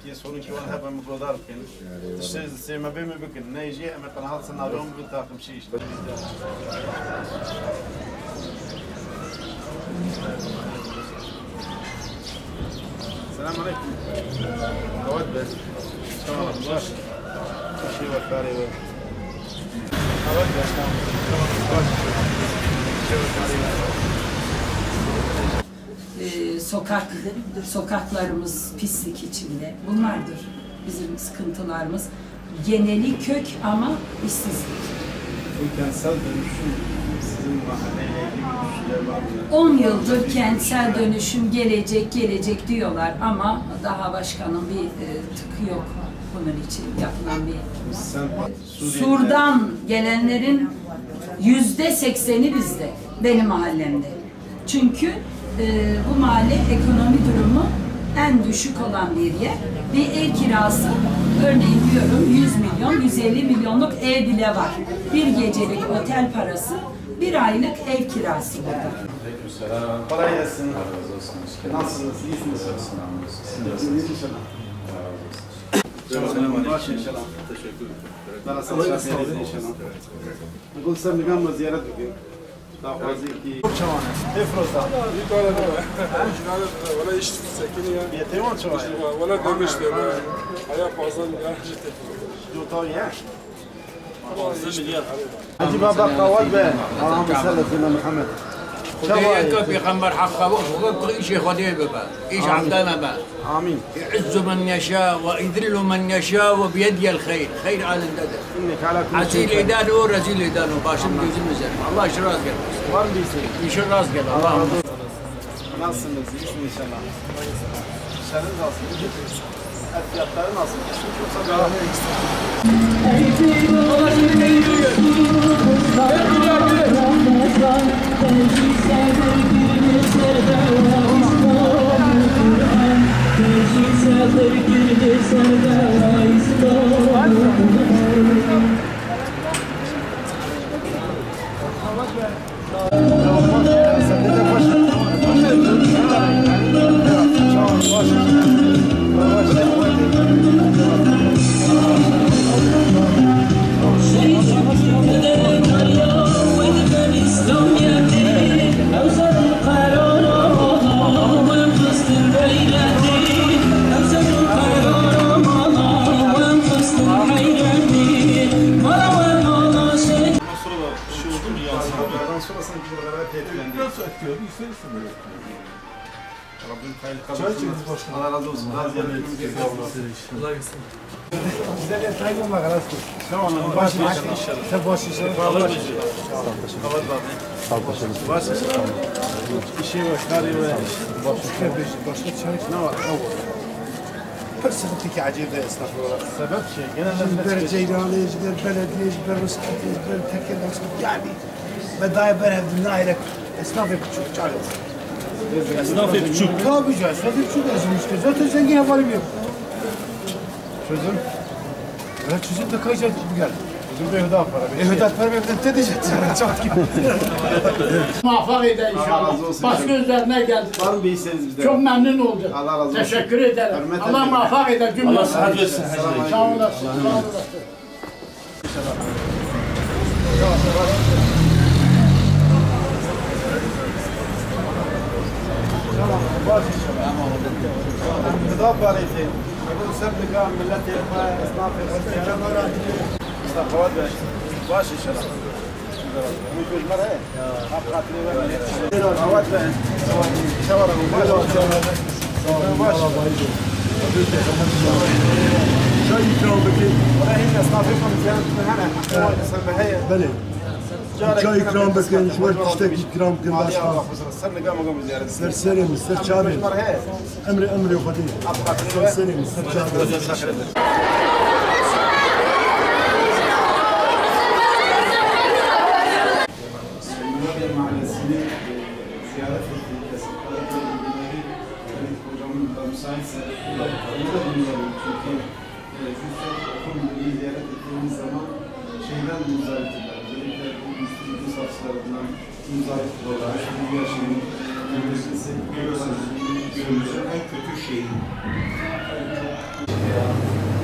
يصورون كيوان هبا مقدار كن تشتري ما بين بكن نيجي أما قناة صناريهم بتاعهم شيء. السلام عليكم. أود بس. شلون باش؟ شيء وفاري و. أود بس. Sokaklarımız pislik içinde. Bunlardır bizim sıkıntılarımız. Geneli kök ama işsizlik. Bu kentsel dönüşüm sizin mahalleyle ilgili düşünceler var mı? 10 yıldır kentsel dönüşüm gelecek diyorlar ama daha başkanın bir tıkı yok bunun için yapılan bir. Sur'dan gelenlerin %80'i bizde, benim mahallemde. Çünkü bu mahalle ekonomi durumu en düşük olan bir yer. Bir ev kirası, örneğin diyorum 100 milyon, 150 milyonluk ev bile var. Bir gecelik otel parası, bir aylık ev kirası burada. Aleykümselam. Kolay gelsin. Nasılsınız? İyisiniz? İyisiniz inşallah. Teşekkür ederim. Nasılsınız? İnşallah. نقول سر نقام زيارة بكين. دعوازيكي. شوانا. افرض. ولا يشتي ساكنية. يتيمون شوانا. ولا دمشق. حياة بعضهم يعني جت. جو طويلة. أجي بابا قواد به. اللهم صل على محمد. خديك بيغمر حقه وغير شيء خديه ببا ايش عبدنا بقى آمين يعز من يشاء ويذل من يشاء وبيدي الخير خير على الندى إنك على كل عزيل إدانه ورزيل إدانه باشم جوزي مزل الله شراز قال var mı bir يشراز قال اللهم nasılsınız? İyisiniz inşallah. İşleriniz nasıl? Fiyatları nasıl? Çok daha Rabbim hayırlı kazansın. Allah razı olsun. Razı olsun. Kolay gelsin. Size de saygım var arası. Tamam lan. Baş inşallah. Sen baş inşallah. Allah razı olsun. Sağ ol paşam. Baş inşallah. İşe başlar ve başka çay ne var? Sıkıntı ki acil de esnaflara. Sebep şey. Genelde Ceylani, belediye, rızkı, tekel, yani bedaya berhevdim aile esnafı küçük çağırıyor. esnaf küçük. Tabii canım, esnafı küçük işte. Zaten zengin havalim yok. Çözüm. Ben çözüm de kayacak gibi geldi. Çözüm de ödaf para. Ödet para verdim de diyeceksin. Çat gibi. Muvaffak eder inşallah. Başka üzerine geldi. Var mı bir isteğiniz bizden? Çok memnun oldum. Allah razı olsun. Teşekkür ederim. Hürmet Allah ederim. muvaffak eder cümle. Allah sıhhat versin. Sağ olasın. Sağ olasın. باش اضافه ريتين يقول سبق ملتي اصناف استقواد باش ان شاء الله مش مره ابقى لي اواز شاور باش Çay ikram bekleyin. ولا هي اصنافكم زياده من هنا سبهيه Bele. Çay ikram bekleyin. Şöyle işte ikram bekleyin. Başka. سر قام قام زياده Serseri mi? Serçabi. Emri yok hadi. Serseri mi? Serçabi. geldiğimiz zaman şeyden muzdariptiler. Özellikle bu uyuşturucu satışlarından muzdarip olarak bu yaşamın günümüzün en kötü şeyi.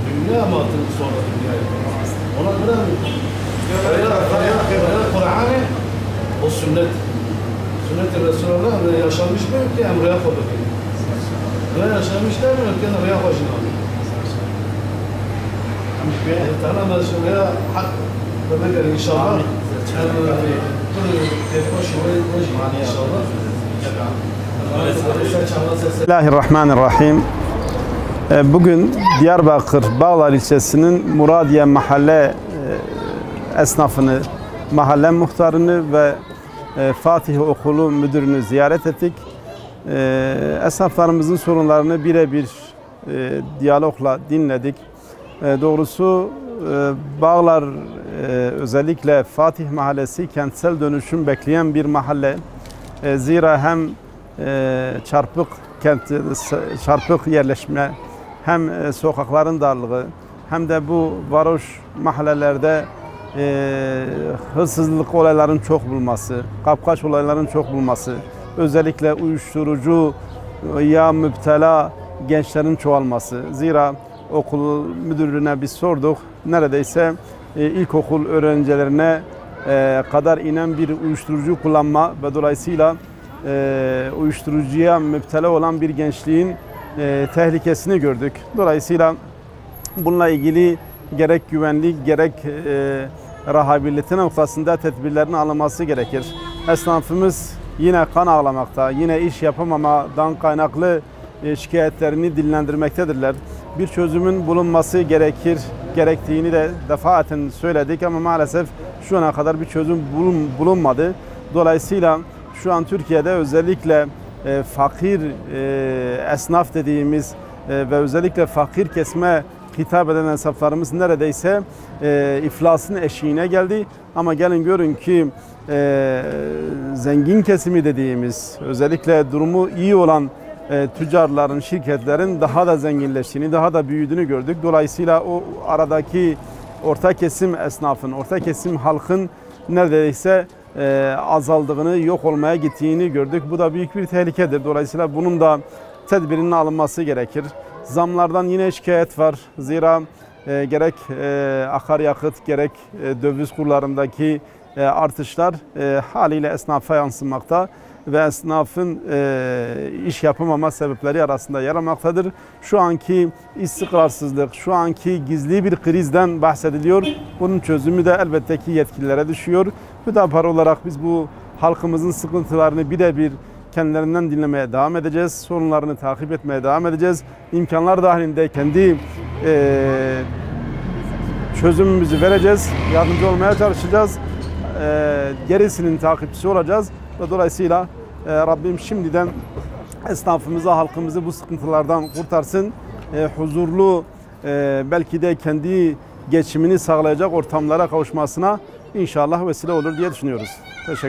dünya mı atıldı sonra dünyayı? Ona göre mi? Kur'an'ı o sünnet. Sünnet-i Resulullah yaşanmış mı ki emraya koyduk. Öyle yaşanmış değil mi? Ülkenin oraya koşun abi. Tamam ben şuraya hak demek inşallah. Bismillahirrahmanirrahim. Bugün Diyarbakır Bağlar ilçesinin Muradiye mahalle esnafını, mahalle muhtarını ve Fatih Okulu müdürünü ziyaret ettik. Esnaflarımızın sorunlarını birebir diyalogla dinledik. Doğrusu Bağlar özellikle Fatih Mahallesi kentsel dönüşüm bekleyen bir mahalle. Zira hem çarpık yerleşme, hem sokakların darlığı, hem de bu varoş mahallelerde hırsızlık olayların çok bulması, kapkaç olayların çok bulması, özellikle uyuşturucu ya müptela gençlerin çoğalması. Zira okul müdürlüğüne biz sorduk, neredeyse ilkokul öğrencilerine kadar inen bir uyuşturucu kullanma ve dolayısıyla uyuşturucuya müptela olan bir gençliğin tehlikesini gördük. Dolayısıyla bununla ilgili gerek güvenlik gerek rehabilite noktasında tedbirlerin alınması gerekir. Esnafımız yine kan ağlamakta, yine iş yapamamadan kaynaklı şikayetlerini dillendirmektedirler. Bir çözümün bulunması gerektiğini de defaten söyledik ama maalesef şu ana kadar bir çözüm bulunmadı. Dolayısıyla şu an Türkiye'de özellikle fakir esnaf dediğimiz ve özellikle fakir kesime hitap eden esnaflarımız neredeyse iflasın eşiğine geldi. Ama gelin görün ki zengin kesimi dediğimiz, özellikle durumu iyi olan tüccarların, şirketlerin daha da zenginleştiğini, daha da büyüdüğünü gördük. Dolayısıyla o aradaki orta kesim esnafın, orta kesim halkın neredeyse azaldığını, yok olmaya gittiğini gördük. Bu da büyük bir tehlikedir. Dolayısıyla bunun da tedbirinin alınması gerekir. Zamlardan yine şikayet var. Zira gerek akaryakıt gerek döviz kurlarındaki artışlar haliyle esnafa yansımakta ve esnafın iş yapamama sebepleri arasında yer almaktadır. Şu anki istikrarsızlık, şu anki gizli bir krizden bahsediliyor. Bunun çözümü de elbette ki yetkililere düşüyor. Hüdapar olarak biz bu halkımızın sıkıntılarını birebir kendilerinden dinlemeye devam edeceğiz. Sorunlarını takip etmeye devam edeceğiz. İmkanlar dahilinde kendi çözümümüzü vereceğiz. Yardımcı olmaya çalışacağız. Gerisinin takipçisi olacağız. Ve dolayısıyla Rabbim şimdiden esnafımızı, halkımızı bu sıkıntılardan kurtarsın. Huzurlu, belki de kendi geçimini sağlayacak ortamlara kavuşmasına inşallah vesile olur diye düşünüyoruz. Teşekkür ederim.